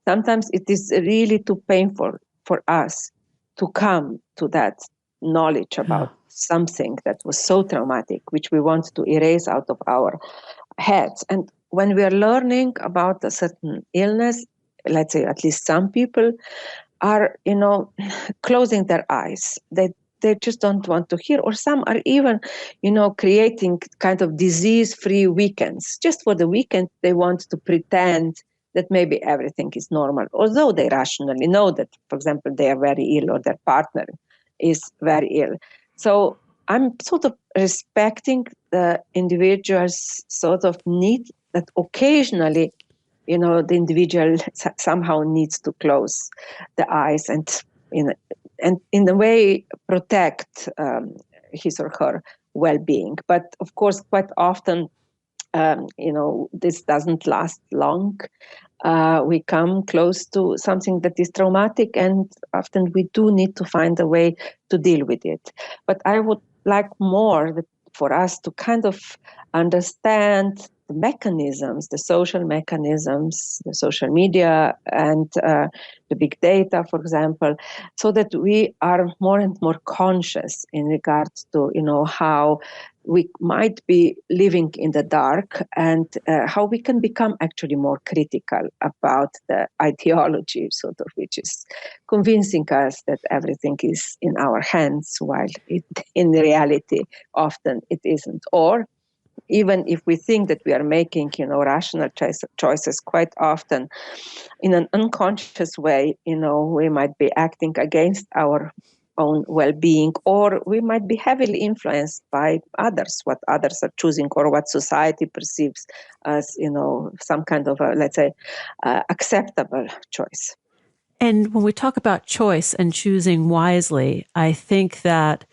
S4: Sometimes it is really too painful for us to come to that knowledge about something that was so traumatic, which we want to erase out of our heads. And when we are learning about a certain illness, let's say at least some people are, closing their eyes. They just don't want to hear, or some are even, creating kind of disease-free weekends. Just for the weekend, they want to pretend that maybe everything is normal, although they rationally know that, for example, they are very ill or their partner is very ill. So I'm sort of respecting the individual's sort of need that occasionally, the individual somehow needs to close the eyes and in a way protect his or her well-being. But of course, quite often, this doesn't last long. We come close to something that is traumatic, and often we do need to find a way to deal with it. But I would like more for us to kind of understand the mechanisms, the social mechanisms, the social media and the big data, for example, so that we are more and more conscious in regards to, how we might be living in the dark and how we can become actually more critical about the ideology, sort of, which is convincing us that everything is in our hands, while in reality, often it isn't. Or even if we think that we are making, rational choices, quite often in an unconscious way, we might be acting against our own well-being, or we might be heavily influenced by others, what others are choosing, or what society perceives as, some kind of a, let's say, acceptable choice.
S2: And when we talk about choice and choosing wisely, I think that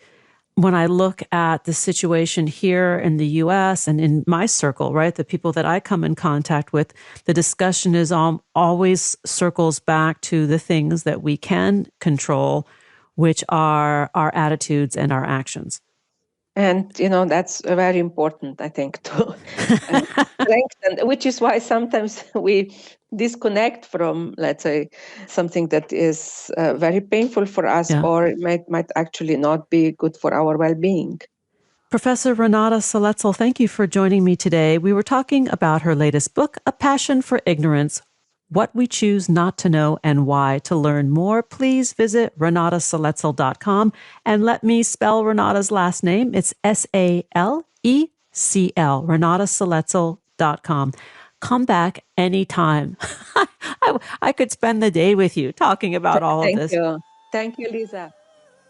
S2: when I look at the situation here in the U.S. and in my circle, right, the people that I come in contact with, the discussion is always circles back to the things that we can control, which are our attitudes and our actions.
S4: And, that's very important, I think, to strengthen, which is why sometimes we disconnect from, let's say, something that is very painful for us, or it might actually not be good for our well-being.
S2: Professor Renata Salecl, thank you for joining me today. We were talking about her latest book, A Passion for Ignorance, What We Choose Not to Know and Why. To learn more, please visit renatasalecl.com and let me spell Renata's last name. It's Salecl, renatasalecl.com. Come back anytime. I could spend the day with you talking about all of this.
S4: Thank you, Lisa.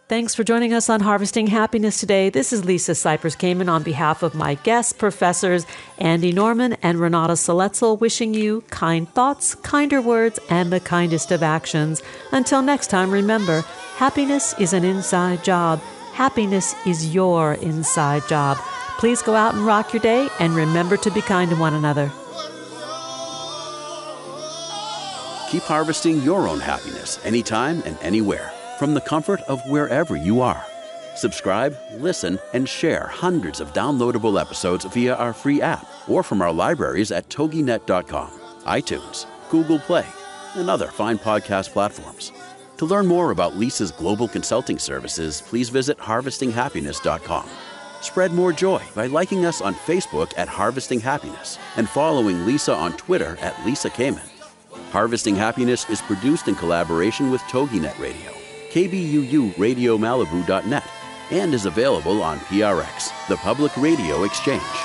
S2: Thanks for joining us on Harvesting Happiness today. This is Lisa Cypers Kamen on behalf of my guests, Professors Andy Norman and Renata Salecl, wishing you kind thoughts, kinder words, and the kindest of actions. Until next time, remember, happiness is an inside job. Happiness is your inside job. Please go out and rock your day, and remember to be kind to one another.
S1: Keep harvesting your own happiness anytime and anywhere, from the comfort of wherever you are. Subscribe, listen, and share hundreds of downloadable episodes via our free app or from our libraries at toginet.com, iTunes, Google Play, and other fine podcast platforms. To learn more about Lisa's global consulting services, please visit harvestinghappiness.com. Spread more joy by liking us on Facebook at Harvesting Happiness and following Lisa on Twitter at Lisa Kamen. Harvesting Happiness is produced in collaboration with TogiNet Radio, KBUU RadioMalibu.net, and is available on PRX, the Public Radio Exchange.